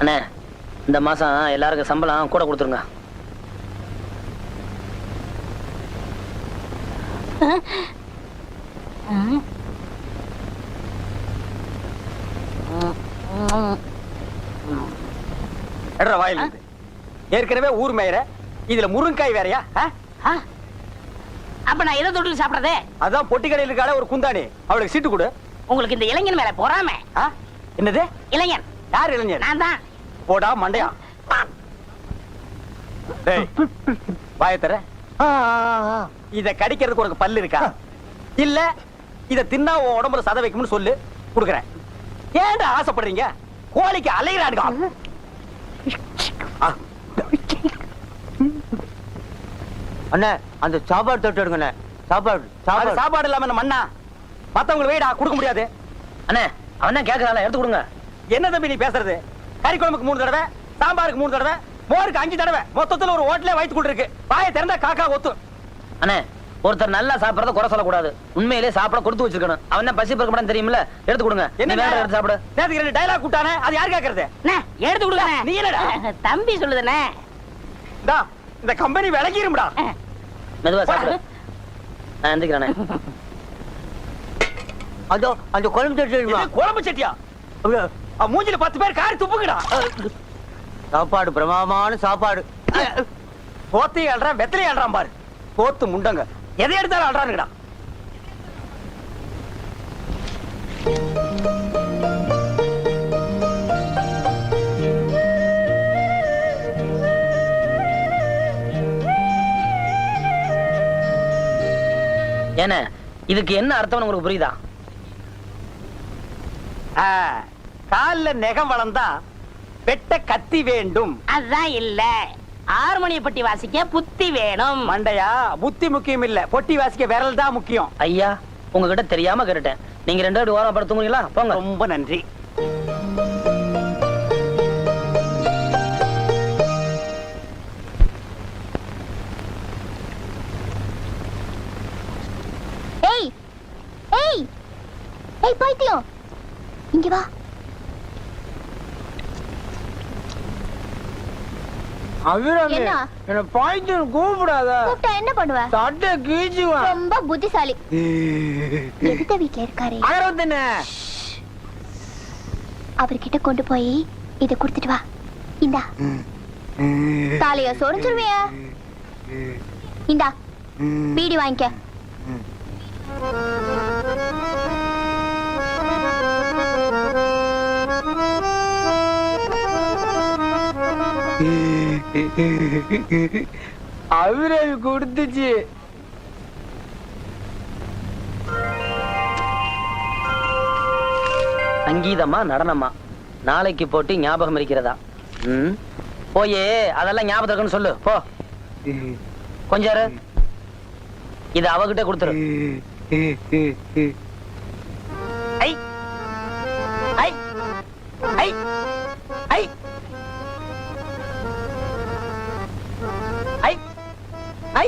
அண்ணே, இந்த மாசம் எல்லாருக்கும் சம்பளம் கூட கொடுத்துருங்க. வாயில் ஏற்கனவே ஊர் மேயற இதுல முருங்காய் வேறையா? அப்ப நான் எதை தொட்டில் சாப்பிடறதே? அதான் பொட்டி கடையில் இருக்காளே ஒரு குந்தாணி, அவளுக்கு சீட்டு கொடு. உங்களுக்கு இந்த இளைஞன் மேல பொறாம. என்னது இளைஞன்? யார் இளைஞன்? நான் தான். போடா மண்டையா. வாய தர. இத கடிக்கிறதுக்கு உனக்கு பல்லு இருக்கா? இல்ல இத தின்னா உன் உடம்புல சத வைக்கும்னு சொல்லு, குடுக்குறேன். ஏன்டா ஆசைப்படுறீங்க? கோழிக்கு அலைகிறாடுங்க. அண்ணே, அந்த சாப்பாடு தொட்டு எடுங்க. சாப்பாடு சாப்பாடு இல்லாம மண்ணா மத்தவங்களுக்கு வெயிடா கொடுக்க முடியாது. அண்ணே, அவன் தான் கேட்கறான், எடுத்து கொடுங்க. என்ன தம்பி நீ பேசுறது? கறி குழம்புக்கு 3 தடவை, சாம்பாருக்கு 3 தடவை, மோருக்கு 5 தடவை, மொத்தத்துல ஒரு ஹோட்டலே வயித்து கொண்டு இருக்கு. வாயை திறந்தா காக்கா ஒத்து. அண்ணே, ஒருத்தர் நல்லா சாப்பிடறத குறை சொல்லக்கூடாது. உண்மையிலே சாப்பிட கொடுத்து வச்சிருக்கணும். அவன் தான் பசி பறக்க மாட்டான்னு தெரியுமில்ல? எடுத்து கொடுங்க. என்ன எடுத்து சாப்பிடு. நேத்துக்கு 2 டயலாக் கூட்டானே, அது யார் கேக்குறது? எடுத்து கொடுங்க. நீ என்னடா தம்பி சொல்லுதுனே. இந்த கம்பெனி விலகிரும்டா. மெதுவா சாப்பிடு. நான் எந்திரிக்கிறேன். அதோ அந்த குழம்பு சட்டி. குழம்பு சட்டியா? மூஞ்சில 10 பேர் காரி துப்புங்கடா. சாப்பாடு பிரமாதமான சாப்பாடு. போத்தி ஆள்றான், வெத்தலை ஆள்றான் பாரு. போத்து முண்டங்க எதை எடுத்தாலும் ஆள்றானுங்கடா. ஏன்னா இதுக்கு என்ன அர்த்தம் உங்களுக்கு புரியுதா? கால்ல நெகம் வளர்ந்தா வெட்ட கத்தி வேண்டும். அதான் இல்ல, ஹார்மோனிய பட்டி வாசிக்க புத்தி வேணும். மண்டையா, புத்தி முக்கியம் இல்ல, பொட்டி வாசிக்க விரல் தான் முக்கியம். ஐயா, உங்ககிட்ட தெரியாம கேட்டுட்டேன். நீங்க 2 பேரும் ஓரம் படுத்துங்களா? போங்க. ரொம்ப நன்றி. பைத்தியம், இங்க வா. என்ன பைத்தியம் கூப்பிடாத. கூப்பிட்டா என்ன பண்ணுவ? சட்டை கீச்சுவா. ரொம்ப புத்திசாலி. எதுத்த வீட்டுல இருக்காரு அவர்கிட்ட கொண்டு போய் இத குடுத்துட்டு வா. இந்தா தாலிய சொரிஞ்சிருவிய. இந்தா பீடி வாங்கிக்க. அபிராமி கொடுத்துச்சு. சங்கீதமா நடனமா நாளைக்கு போட்டி ஞாபகம் இருக்கிறதா? போயே அதெல்லாம் ஞாபகம் இருக்குன்னு சொல்லு. போ கொஞ்சம் இது அவகிட்ட கொடுத்துரு. ஐ ஐ ஐ ஐ ஐ ஐ ஐ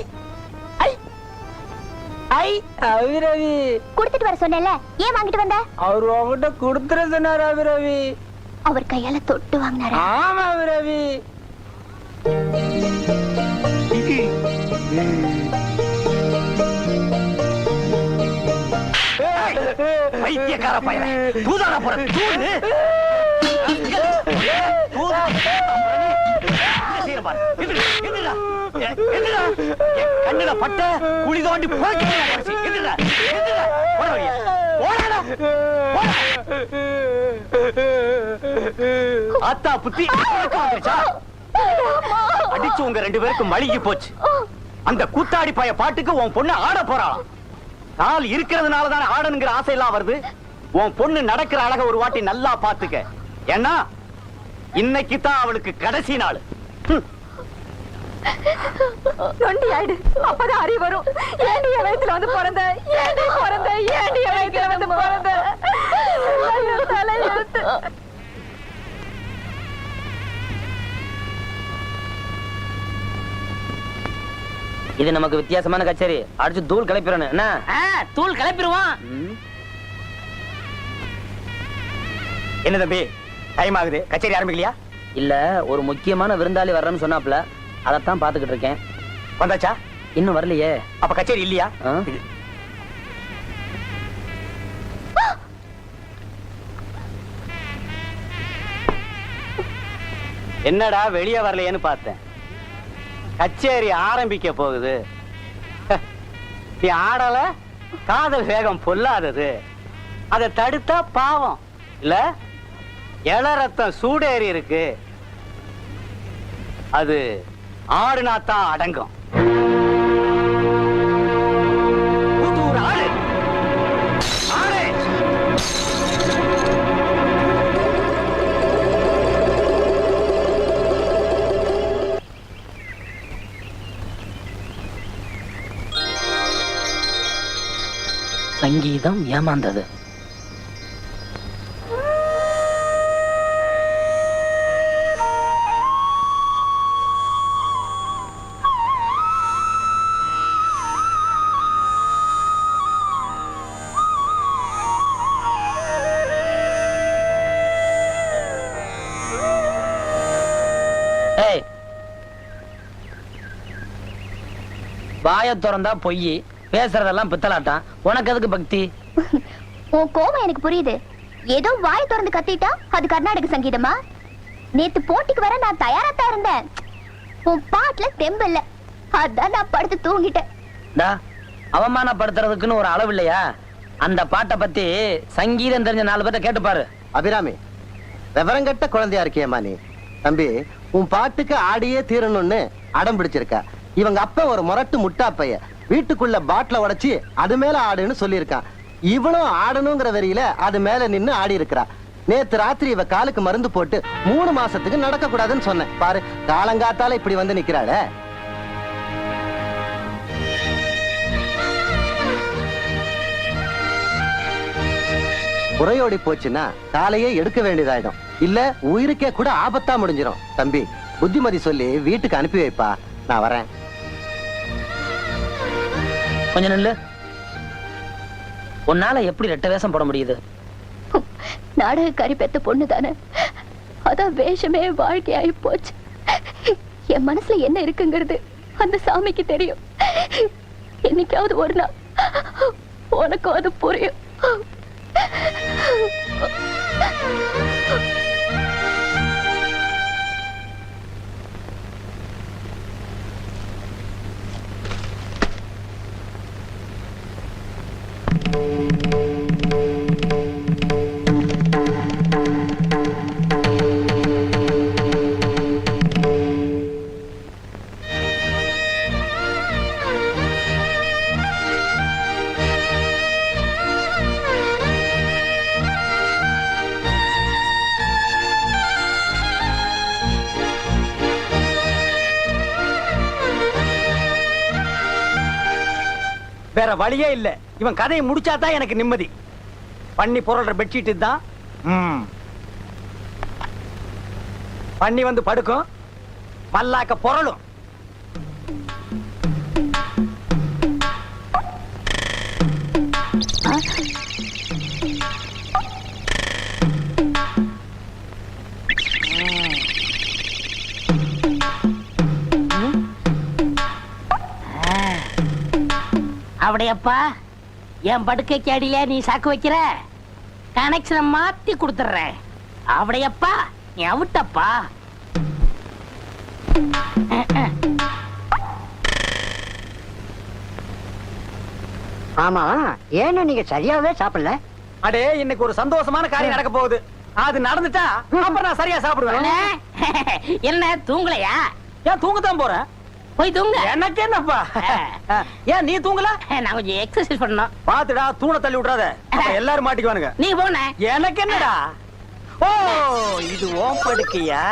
ஐ அபிராமி குடுத்துட்டு வர சொன்னேன்ல, ஏன் வாங்கிட்டு வந்த? அவர் உங்ககிட்ட கொடுத்துற சொன்னார் அபிராமி. அவர் கையால தொட்டு வாங்கினாரு. ஆமா அபிராமி. பைத்தியக்கார பையன், தூதாடா போற தூது. கண்ணுல பட்ட குழி தோண்டி ஆத்தா புத்தி அடிச்சு உங்க 2 பேருக்கும் மழுகி போச்சு. அந்த கூத்தாடி பைய பாட்டுக்கு உன் பொண்ணு ஆட போறாளாம். கால் இருக்கிறதுனாலதான் ஆடனுங்கிற ஆசை எல்லாம் வருது. உன் பொண்ணு நடக்கிற அழக ஒரு வாட்டி நல்லா பாத்துக்க. ஏன்னா இன்னைக்கு தான் அவளுக்கு கடைசி நாள். நொண்டி ஆயிடு, அப்பதான் அறிவு வரும். ஏண்டிய வயசுல வந்து பிறந்த, ஏண்டிய வயசுல வந்து பிறந்த. இது நமக்கு வித்தியாசமான கச்சேரி. அடிச்சு தூள் கிளப்பிடணும். என்ன தூள் கிளப்பிடுவான். என்ன தம்பி, டைம் ஆகுது, கச்சேரி ஆரம்பிக்கலையா? இல்ல ஒரு முக்கியமான விருந்தாளி வர்றேன்னு சொன்னாப்ல, அதத்தான் பாத்துக்கிட்டு இருக்கேன். வந்தாச்சா? இன்னும் வரலையே. அப்ப கச்சேரி இல்லையா? ஆ? என்னடா வெளியே வரலையேன்னு பார்த்தேன். கச்சேரி ஆரம்பிக்க போகுது. நீ ஆடல, காதல் வேகம் பொல்லாதது. அதை தடுத்தா பாவம் இல்ல. இள ரத்தம் சூடேறி இருக்கு, அது ஆடுனாத்தான் அடங்கும். புதூர் ஆடு, ஆடு. சங்கீதம் ஏமாந்தது. ஏய், வாயை திறந்தா பொய், பேசுறதெல்லாம் பித்தலாட்டம். உனக்கு எதுக்கு பக்தி? உன் கோவம் எனக்கு புரியுது. ஏதோ வாய் திறந்து கத்திட்டா அது கர்நாடக சங்கீதமா? நேத்து போட்டிக்கு வர நான் தயாராத்தான் இருந்தேன். உன் பாட்டுல தெம்பு இல்ல, அதான் நான் படுத்து தூங்கிட்டேன். டா, அவமானப்படுத்துறதுக்குன்னு ஒரு அளவு இல்லையா? அந்த பாட்டை பத்தி சங்கீதம் தெரிஞ்ச 4 பேர்ட்ட கேட்டு பாரு. அபிராமி, விவரங்கட்ட குழந்தையா இருக்கியம்மா நீ. தம்பி, உன் பாட்டுக்கு ஆடியே தீரணும்னு அடம் பிடிச்சிருக்க. இவங்க அப்ப ஒரு முரட்டு முட்டா பைய வீட்டுக்குள்ள பாட்டில உடைச்சி அது மேல ஆடுன்னு சொல்லியிருக்கான். இவனும் ஆடணுங்கிற வெறியில அது மேல நின்னு ஆடி இருக்கிறா. நேத்து ராத்திரி இவ காலுக்கு மருந்து போட்டு 3 மாசத்துக்கு நடக்க கூடாதுன்னு சொன்னேன். பாரு, காலங்காத்தால இப்படி வந்து நிக்கிறாளே. குறையோடி போச்சுன்னா காலையே எடுக்க வேண்டியதாயிடும். இல்ல உயிருக்கே கூட ஆபத்தா முடிஞ்சிடும். தம்பி, புத்திமதி சொல்லி வீட்டுக்கு அனுப்பி வைப்பா, நான் வரேன். கொஞ்சம் நில்லு. உன்னால எப்படி ரெட்ட வேஷம் போட முடியுது? நாடகக்காரி பெத்த பொண்ணு தானே, அதான் வேஷமே வாழ்க்கையாயி போச்சு. என் மனசுல என்ன இருக்குங்கிறது அந்த சாமிக்கு தெரியும். என்னைக்காவது ஒரு நாள் உனக்கும் அது புரியும். வேற வழியே இல்ல. இவன் கதையை முடிச்சாதான் எனக்கு நிம்மதி. பண்ணி பொருள்ற பெட்ஷீட் தான். பண்ணி வந்து படுக்கும், மல்லாக்க பொருளும். அப்படியப்பா, என் படுக்கைக்கு அடியில நீ சாக்கு வைக்கிற, கனெக்ஷனை மாத்தி கொடுத்துறேன். அப்படியப்பா, நீ அவுட்டப்பா. ஆமா, ஏன்னு நீங்க சரியாவே சாப்பிடல? அடே, இன்னைக்கு ஒரு சந்தோஷமான காரியம் நடக்க போகுது. அது நடந்துட்டா அப்புறம் நான் சரியா சாப்பிடுவேன். என்ன தூங்கலையா? ஏன் தூங்கத்தான் போறேன். போய் தூங்க. எனக்கு என்னப்பா? ஏன் நீ தூங்கல? நான் கொஞ்சம் எக்ஸசைஸ் பண்ணணும். பாத்துடா, தூண தள்ளி விட்டுறாத, எல்லாரும் மாட்டிக்குவானுங்க. நீ போன. எனக்கு என்னடா? ஓ, இது ஓம் படுக்கையா?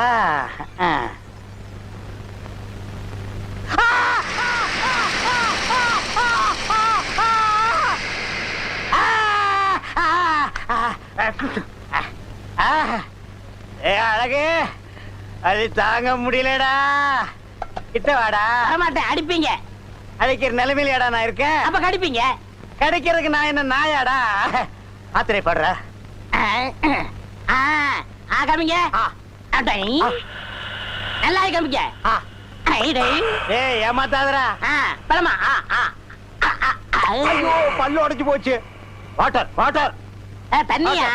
அழகு, அது தாங்க முடியலடா. கிட்ட வாடா. வரமாட்டேன், அடிப்பீங்க. அழைக்கிற நிலைமையிலடா நான் இருக்கேன். அப்ப கடிப்பீங்க. கிடைக்கிறதுக்கு நான் என்ன நாயாடா? ஆத்திரைப்படுற. ஆகாமீங்க. அடை. நல்லா காமிக்க. ஐடை. ஏய் ஏமாத்தாதடா. பழமா. ஐயோ பல்லு உடைஞ்சு போச்சு. Water water. தண்ணியா?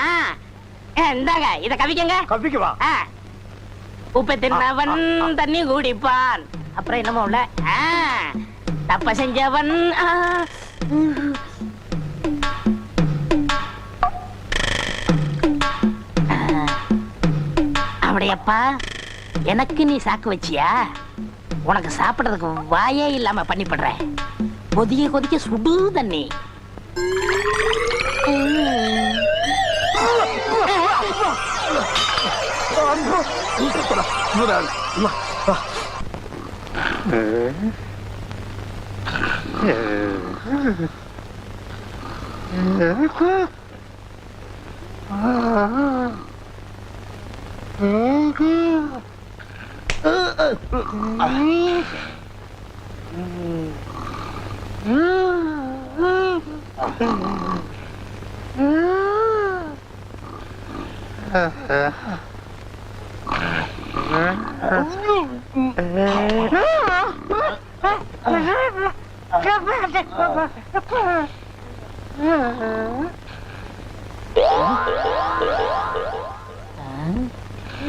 இந்தாங்க இத கவிக்கங்க. கவிக்கு வா. உப்பை தின்னவன் தண்ணி குடிப்பான். அப்புறம் என்னமோ உள்ள தப்ப செஞ்சவன் அப்படியப்பா எனக்கு நீ சாக்கு வச்சியா? உனக்கு சாப்பிடுறதுக்கு வாயே இல்லாம பண்ணி படுறேன். கொதிக்க கொதிக்க சுடு தண்ணி.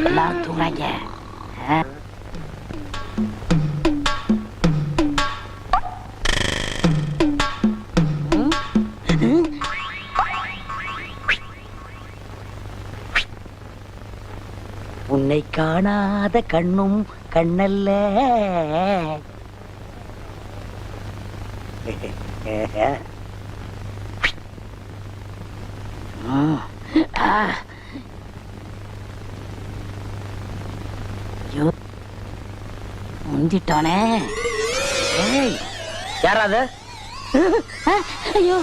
எல்லாரும் தூங்குறாங்க. உன்னை காணாத கண்ணும் கண்ணல்ல. முந்திட்டானே. யாராவது? ஐயோ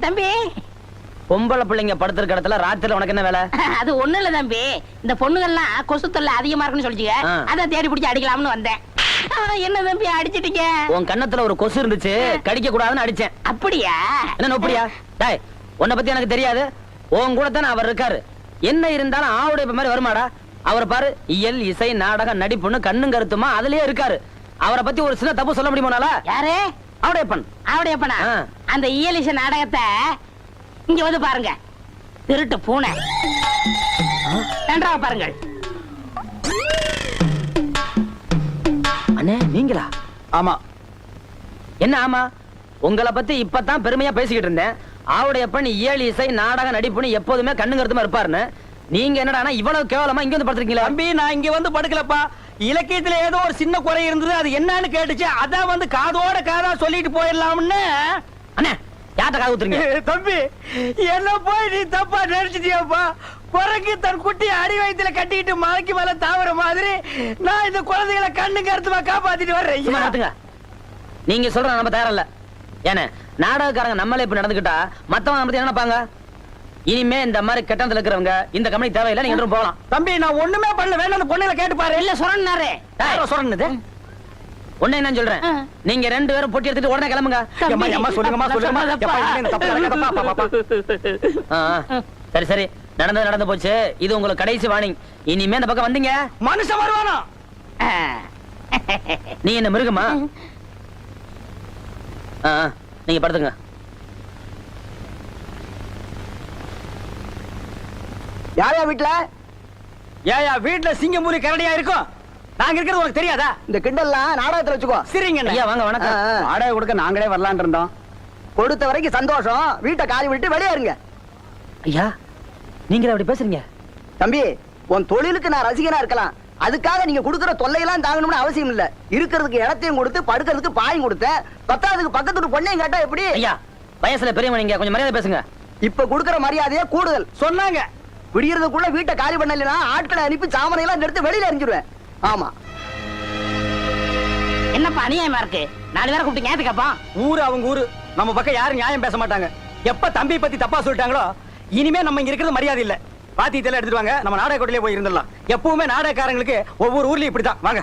தம்பி, பொம்பளை பிள்ளைங்க படுத்திருக்க இடத்துல ராத்திரில உனக்கு என்ன வேலை? அது ஒண்ணு இல்ல தம்பி, இந்த பொண்ணுகள்லாம் கொசு தொல்லை அதிகமா இருக்குன்னு சொல்லிச்சுங்க. அதான் தேடி பிடிச்சி அடிக்கலாம்னு வந்தேன். என்ன தம்பி அடிச்சிட்டீங்க? உன் கண்ணத்துல ஒரு கொசு இருந்துச்சு, கடிக்க கூடாதுன்னு அடிச்சேன். அப்படியா? என்ன நோப்படியா? டேய், உன்னை பத்தி எனக்கு தெரியாது. உன் கூட தானே அவர் இருக்காரு. என்ன இருந்தாலும் ஆவுடைய மாதிரி வருமாடா? அவரை பாரு, இயல் இசை நாடகம் நடிப்புன்னு கண்ணும் கருத்துமா அதுலயே இருக்காரு. அவரை பத்தி ஒரு சின்ன தப்பு சொல்ல முடியுமானால? யாரு? அவடையப்பன். அவடையப்பனா? அந்த இயலிச நாடகத்தை இங்க வந்து பாருங்க. திருட்டு பூனை. நன்றாக பாருங்கள். அண்ணே நீங்களா? ஆமா. என்ன ஆமா? உங்களை பத்தி இப்பதான் பெருமையா பேசிக்கிட்டு இருந்தேன். ஆவுடையப்பன் இயல் இசை நாடக நடிப்புன்னு எப்போதுமே கண்ணு கருத்துமா இருப்பாருன்னு. நீங்க என்னடா இவ்வளவு கேவலமா இங்க வந்து படுத்துருக்கீங்களா? தம்பி நான் இங்க வந்து படுக்கலப்பா. இலக்கியத்துல ஏதோ ஒரு சின்ன குறை இருந்தது, அது என்னன்னு கேட்டுச்சு. அதான் வந்து காதோட காதா சொல்லிட்டு போயிடலாம்னு. அண்ணே யார்ட்ட காது ஊத்துறீங்க? தம்பி என்ன போய் நீ தப்பா நினைச்சிட்டியாப்பா? குரங்கு தன் குட்டி அடி வயித்துல கட்டிக்கிட்டு மலைக்கு மேல தாவற மாதிரி நான் இந்த குழந்தைகளை கண்ணு கருத்துமா காப்பாத்திட்டு வர்றேன். நீங்க சொல்ற நம்ம தயாரா இல்ல. ஏன்னா நாடகக்காரங்க நம்மளே இப்ப நடந்துக்கிட்டா மத்தவங்க நம்ம என்ன நினைப்பாங்க? இனிமே இந்த மாதிரி கட்டணத்துல இருக்கிறவங்க இந்த கம்பெனி தேவையில்லை, நீங்க என்றும் போகலாம். தம்பி நான் ஒண்ணுமே பண்ணல, வேணா அந்த பொண்ணுல கேட்டு பாரு. இல்ல சொரன்னாரே. சொன்னது ஒண்ணு என்ன சொல்றேன், நீங்க ரெண்டு பேரும் பொட்டி எடுத்துட்டு உடனே கிளம்புங்க. சரி சரி, நடந்து போச்சு. இது உங்களுக்கு கடைசி வார்னிங். இனிமே இந்த பக்கம் வந்தீங்க மனுஷன் வருவானா? நீ என்ன மிருகமா? நீங்க படுத்துங்க. யாரையா வீட்டுல? ஏயா வீட்டுல சிங்கமூலி கரடியா இருக்கும்? நாங்க இருக்கிறது உனக்கு தெரியாதா? இந்த கிண்டல்லாம் நாடகத்துல வச்சுக்கோ. சரிங்க ஐயா வாங்க. வணக்கம். வாடகை கொடுக்க நாங்களே வரலான் இருந்தோம். கொடுத்த வரைக்கும் சந்தோஷம். வீட்டை காலி விட்டு வெளியே இருங்க. ஐயா நீங்க அப்படி பேசுறீங்க? தம்பி உன் தொழிலுக்கு நான் ரசிகனா இருக்கலாம், அதுக்காக நீங்க கொடுக்குற தொல்லையெல்லாம் தாங்கணும்னு அவசியம் இல்ல. இருக்கிறதுக்கு இடத்தையும் கொடுத்து படுக்கிறதுக்கு பாயும் கொடுத்தேன். பத்தாவதுக்கு பக்கத்து பொண்ணையும் கேட்டா எப்படி? ஐயா வயசுல பெரியவங்க, நீங்க கொஞ்சம் மரியாதை பேசுங்க. இப்ப கொடுக்கிற மரியாதையே கூடுதல் சொன்னாங்க. விடியறதுக்குள்ள வீட்டை காலி பண்ணலைன்னா ஆட்களை அனுப்பி சாமனை எல்லாம் எடுத்து வெளியில எரிஞ்சிருவேன். ஆமா. என்னப்பா அநியாயமா இருக்கு? 4 பேரை கூப்பிட்டு ஞாபகம் கேப்பா. ஊரு அவங்க ஊரு, நம்ம பக்கம் யாரும் நியாயம் பேச மாட்டாங்க. எப்ப தம்பி பத்தி தப்பா சொல்லிட்டாங்களோ இனிமே நம்ம இங்க இருக்கிறது மரியாதை இல்ல. பாத்தியத்தெல்லாம் எடுத்துட்டு வாங்க, நம்ம நாடக கோட்டையிலே போய் இருந்துடலாம். எப்பவுமே நாடகக்காரங்களுக்கு ஒவ்வொரு ஊர்லயும் இப்படித்தான். வாங்க.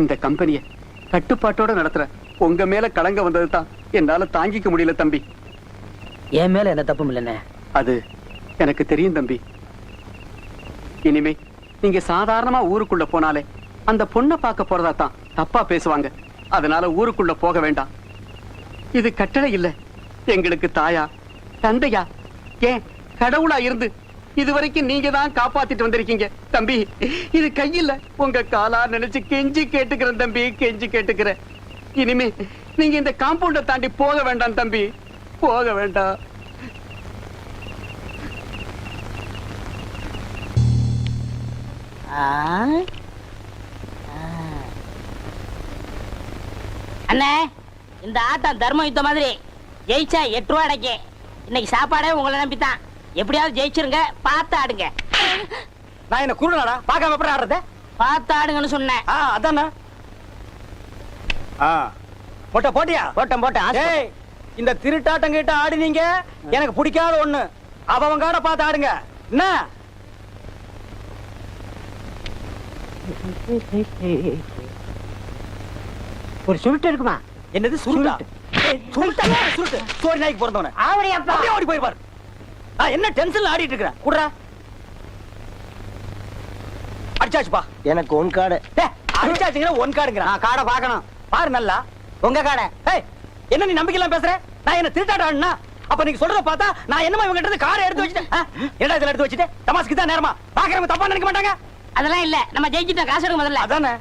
இந்த கம்பெனியை கட்டுப்பாட்டோட நடத்துற உங்க மேல கலங்க வந்தது தான் என்னால தாங்கிக்க முடியல தம்பி. என் மேல என்ன தப்பும் இல்லைண்ணே. அது எனக்கு தெரியும் தம்பி. இனிமே நீங்க சாதாரணமா ஊருக்குள்ள போனாலே அந்த பொண்ணை பார்க்க போறதா தான் தப்பா பேசுவாங்க. அதனால ஊருக்குள்ள போக வேண்டாம். இது கட்டளை இல்ல, எங்களுக்கு தாயா தந்தையா ஏன் கடவுளா இருந்து இதுவரைக்கும் நீங்க தான் காப்பாத்திட்டு வந்திருக்கீங்க தம்பி. இது கையில உங்க காலா நினைச்சு கெஞ்சி கேட்டுக்கிறேன் தம்பி, கெஞ்சி கேட்டுக்கிறேன். இனிமே நீங்க இந்த காம்பவுண்ட தாண்டி போக வேண்டாம் தம்பி, போக வேண்டாம். அண்ணே, இந்த ஆட்டம் தர்ம யுத்தம் மாதிரி. ஜெயிச்சா 8 ரூபா அடைக்க. இன்னைக்கு சாப்பாடே உங்களை நம்பித்தான். எப்படியாவது ஜெயிச்சிருங்க, பார்த்து ஆடுங்க. நான் என்ன குருடனாடா? பார்க்காம எப்படி ஆடுறது? பார்த்து ஆடுங்கன்னு சொன்னேன். அதானே. போட்ட போட்டியா? போட்டேன். ஏய், இந்த திருட்டாட்டம் கிட்ட ஆடினீங்க எனக்கு பிடிக்காத ஒண்ணு. அவங்க காட பார்த்து ஆடுங்க. என்ன ஒரு சுருட்டு இருக்குமா? என்னது சுருட்டா? சுருட்டா சுருட்டு சோரி நாய்க்கு பிறந்தவன அப்படியே ஓடி போயிருப்பார். என்ன டென்ஷன்ல ஆடிட்டு இருக்கிற? குடுறா. அடிச்சாச்சுப்பா. எனக்கு ஒன் கார்டு. அடிச்சாச்சுங்கிற ஒன் கார்டுங்கிற. காடை பார்க்கணும். பாரு நல்லா உங்க காடை. ஏய், என்ன நீ நம்பிக்கைலாம் பேசுற? நான் என்ன திருட்டாட்டம் ஆடுனா? அப்ப நீங்க சொல்றத பார்த்தா நான் என்னமா இவங்க கிட்ட காரை எடுத்து வச்சிட்டேன். என்னடா இதெல்லாம் எடுத்து வச்சிட்டேன்? தமாஸ்க்கு தான் நேரமா? பாக்குறவங்க தப்பா நினைக்க மாட்டாங்க. அதெல்லாம் இல்ல, நம்ம ஜெயிச்சிட்டோம். காசு எடுக்க முதல்ல. அதானே.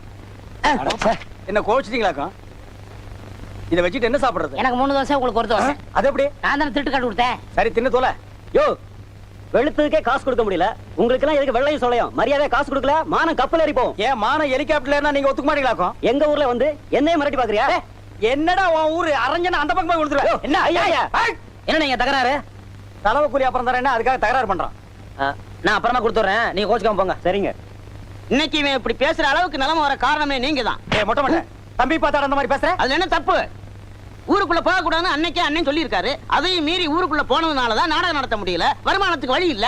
என்ன கோவிச்சிட்டீங்களாக்கும்? இதை வச்சுட்டு என்ன சாப்பிடுறது? எனக்கு 3 தோசை, உங்களுக்கு 1 தோசை. அது எப்படி? நான் தானே திருட்டு காட்டு கொடுத்தேன். சரி, தின்னு தோல. யோ, வெளுத்ததுக்கே காசு கொடுக்க முடியல, உங்களுக்கு எல்லாம் எதுக்கு வெள்ளையும் சொல்லையும்? மரியாதை காசு கொடுக்கல மானம் கப்பல் ஏறி போகும். ஏன் மானம் ஹெலிகாப்டர்ல நீங்க ஒத்துக்க மாட்டீங்களாக்கும்? எங்க ஊர்ல வந்து என்னைய மிரட்டி பாக்குறியா? என்னடா உன் ஊரு அரஞ்சனா அந்த பக்கம் போய் கொடுத்துருவேன். என்ன ஐயா? என்ன நீங்க தகராறு? தலைவ கூலி அப்புறம் தரேன்னா அதுக்காக தகராறு பண்றான். நான் அப்புறமா கொடுத்துறேன், நீங்க கோச்சுக்காம போங்க. சரிங்க. இன்னைக்கு இவன் இப்படி பேசுற அளவுக்கு நிலைமை வர காரணமே நீங்க தான். மொட்டை மொட்டை தம்பி பார்த்தாட அந்த மாதிரி பேசுற? அதுல என்ன தப்பு? ஊருக்குள்ள போக கூடாதுன்னு அன்னைக்கே அண்ணன் சொல்லி இருக்காரு. அதையும் மீறி ஊருக்குள்ள போனதுனாலதான் நாடகம் நடத்த முடியல. வருமானத்துக்கு வழி இல்ல.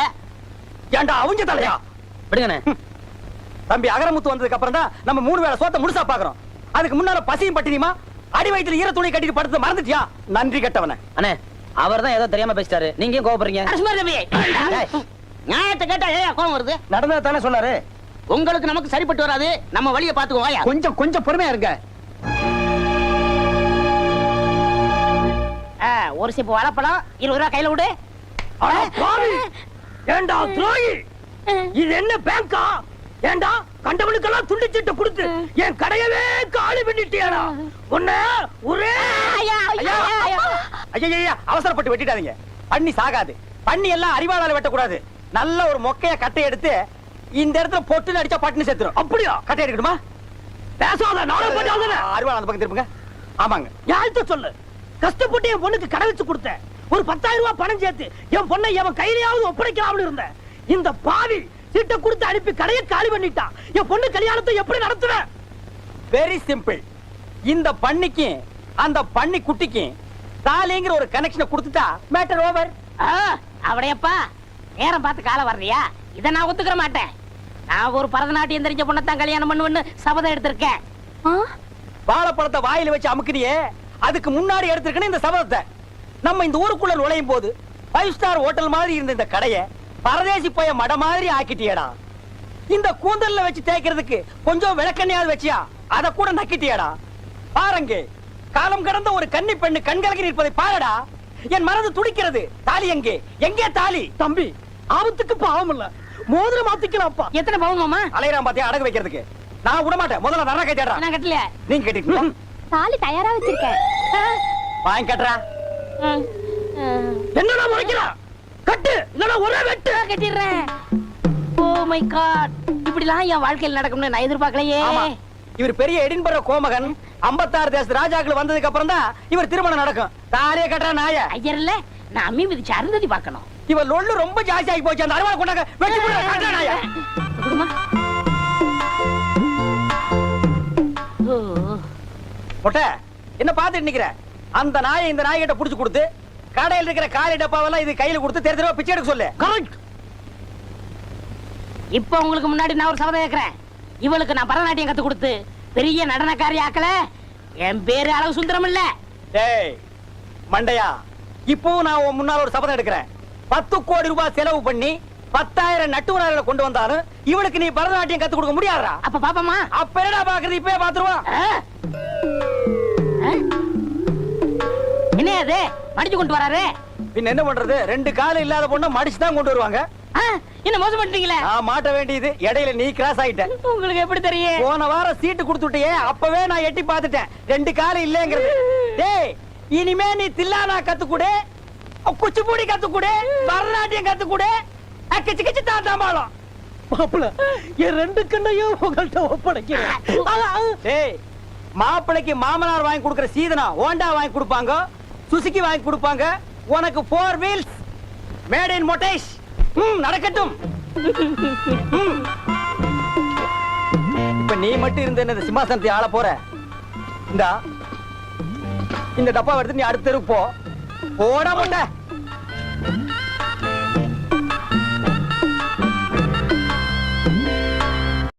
ஏன்டா அவுஞ்ச தலையா? விடுங்கண்ணே. தம்பி அகரமுத்து வந்ததுக்கு அப்புறம் தான் நம்ம 3 வேளை சோத்த முழுசா பாக்குறோம். அதுக்கு முன்னால பசியும் பட்டினியுமா அடி வயித்துல ஈர துணி கட்டிட்டு படுத்து மறந்துட்டியா? நன்றி கட்டவன. அண்ணே, அவர் தான் ஏதோ தெரியாம பேசிட்டாரு, நீங்க ஏன் கோவப்படுறீங்க? நியாயத்தை கேட்டா ஏன் கோவம் வருது? நடந்தது தானே சொன்னாரு. உங்களுக்கு நமக்கு சரிப்பட்டு வராது. நம்ம வழியை பாத்துக்குவோம். கொஞ்சம் பொறுமையா இருங்க. ஒரு சிப்பு வாழைப்பழம் 20 ரூபா கையில விடு. ஏண்டா துரோகி, இது என்ன பேங்கா? ஏண்டா கண்டவனுக்கெல்லாம் துண்டிச்சிட்டு கொடுத்து என் கடையவே காலி பண்ணிட்டியாடா? உன்ன ஒரே ஐயா அவசரப்பட்டு வெட்டிடாதீங்க. பண்ணி சாகாது. பண்ணி எல்லாம் அறிவாளால வெட்டக்கூடாது. நல்ல ஒரு மொக்கைய கட்டை எடுத்து இந்த இடத்துல பொட்டுன்னு அடிச்சா பட்டுன்னு செத்துரும். அப்படியா? கட்டை எடுக்கணுமா? பேசாத, நானும் பண்ணாத. அறிவாள அந்த பக்கம் திருப்புங்க. ஆமாங்க, யார்கிட்ட சொல்லு? கஷ்டப்பட்டு என் பொண்ணுக்கு கடை வச்சு கொடுத்தேன். ஒரு 10,000 ரூபாய் பணம் சேர்த்து என் பொண்ணை எவன் கையிலையாவது ஒப்படைக்கலாம்னு இருந்தேன். இந்த பாவி சீட்டை கொடுத்து அனுப்பி கடையை காலி பண்ணிட்டான். என் பொண்ணு கல்யாணத்தை எப்படி நடத்துவேன்? Very simple. இந்த பண்ணிக்கு அந்த பண்ணி குட்டிக்கு தாலிங்கிற ஒரு கனெக்ஷனை கொடுத்துட்டா மேட்டர் ஓவர். அவடையப்பா, நேரம் பார்த்து காலம் வர்றியா? இதை நான் ஒத்துக்கிற மாட்டேன். நான் ஒரு பரதநாட்டியம் தெரிஞ்ச பொண்ணத்தான் கல்யாணம் பண்ணுவேன்னு சபதம் எடுத்திருக்கேன். வாழைப்பழத்தை வாயில வச்சு அமுக்குறியே, அதுக்கு முன்னாடி எடுத்திருக்கணும் இந்த சபதத்தை. நம்ம இந்த ஊருக்குள்ள நுழையும் போது 5 ஸ்டார் ஹோட்டல் மாதிரி இருந்த இந்த கடையை பரதேசி போய மட மாதிரி ஆக்கிட்டியடா. இந்த கூந்தல்ல வச்சு தேய்க்கிறதுக்கு கொஞ்சம் விளக்கண்ணையாவது வச்சியா, அத கூட நக்கிட்டியடா. பாருங்க, காலம் கடந்த ஒரு கன்னி பெண்ணு கண்கலங்கி நிற்பதை பாருடா. என் மனது துடிக்கிறது. தாலி எங்கே? எங்கே தாலி? தம்பி, ஆபத்துக்கு பாவம் இல்ல, மோதிரம் மாத்திக்கலாம்ப்பா. எத்தனை பவுன் மாமா? அலையறான் பாத்தியா அடகு வைக்கிறதுக்கு. நான் விட மாட்டேன். முதல்ல நரக கேட்டா. நான் கட்டல. நீங்க கேட்டீங்களா? தாலி தயாரா வச்சிருக்கேன். வாங்கி கட்டுறா. என்னடா முறைக்கிறா? கட்டு, இல்லனா ஒரே வெட்டு. கட்டிடுறேன். ஓ மை காட், இப்படிலாம் என் வாழ்க்கையில் நடக்கும்னு நான் எதிர்பார்க்கலையே. இவர் பெரிய எடின்பர்க கோமகன். 56 தேச ராஜாக்கள் வந்ததுக்கு அப்புறம் தான் இவர் திருமணம் நடக்கும். தாலிய கட்டுற நாய ஐயர் இல்ல, நான் அம்மி மிதிச்சு அருந்ததி பார்க்கணும். இவர் லொள்ளு ரொம்ப ஜாஸ்தி ஆகி போச்சு. அந்த அருவாளை கொண்டாங்க, வெட்டி போடுற கட்டுற நாய. மொட்டை என்ன பாத்துட்டு நிக்கிற? அந்த நாயை இந்த நாய்கிட்ட புடிச்சு கொடுத்து கடையில் இருக்கிற காலி டப்பாவெல்லாம் இது கையில கொடுத்து தெரு தெருவா பிச்சை எடுக்க சொல்லு. கரெக்ட். இப்ப உங்களுக்கு முன்னாடி நான் ஒரு சபதம் கேட்கிறேன். இவளுக்கு நான் பரதநாட்டியம் கத்து கொடுத்து பெரிய நடனக்காரி ஆக்கல. என் பேரு அளவு சுந்தரம் இல்ல. டேய் மண்டையா, இப்போ நான் உன் முன்னால ஒரு சபதம் எடுக்கிறேன். 10 கோடி ரூபாய் செலவு பண்ணி 10,000 நட்டுவனார்களை கொண்டு வந்தாலும் இவனுக்கு நீ பரதநாட்டியம் கத்து கொடுக்க முடியாதா? அப்ப பாப்பமா. அப்ப என்னடா பாக்குறது? இப்பவே பாத்துருவான். என்ன அது மடிச்சு கொண்டு வராரு? பின்ன என்ன பண்றது? 2 கால் இல்லாத பொண்ணை மடிச்சு தான் கொண்டு வருவாங்க. என்ன மோசம் பண்ணிட்டீங்களே? நான் மாட்ட வேண்டியது இடையில நீ கிராஸ் ஆயிட்ட. உங்களுக்கு எப்படி தெரியும்? போன வாரம் சீட்டு கொடுத்துட்டியே, அப்பவே நான் எட்டி பார்த்துட்டேன் 2 கால் இல்லங்கிறது. டேய் இனிமே நீ தில்லானா கத்துக்குடு, குச்சிப்புடி கத்துக்குடு, பரதநாட்டியம் கத்துக்குடு, கிச்சு கிச்சு தாத்தாம்பாளம். மாப்பிள என் 2 கண்ணையும் உங்கள்ட்ட ஒப்படைக்கிறேன். டேய் மாப்பிளைக்கு மாமனார் வாங்கி கொடுக்கிற சீதனா ஹோண்டா வாங்கி கொடுப்பாங்க, சுசுகி வாங்கி கொடுப்பாங்க. உனக்கு 4 வீல்ஸ் மேட் இன் மொட்டேஷ். நடக்கட்டும். இப்ப நீ மட்டும் இருந்த இந்த சிம்மாசனத்தை ஆள போற. இந்த டப்பா எடுத்து நீ அடுத்த தெருக்கு போ. போடா முண்டை.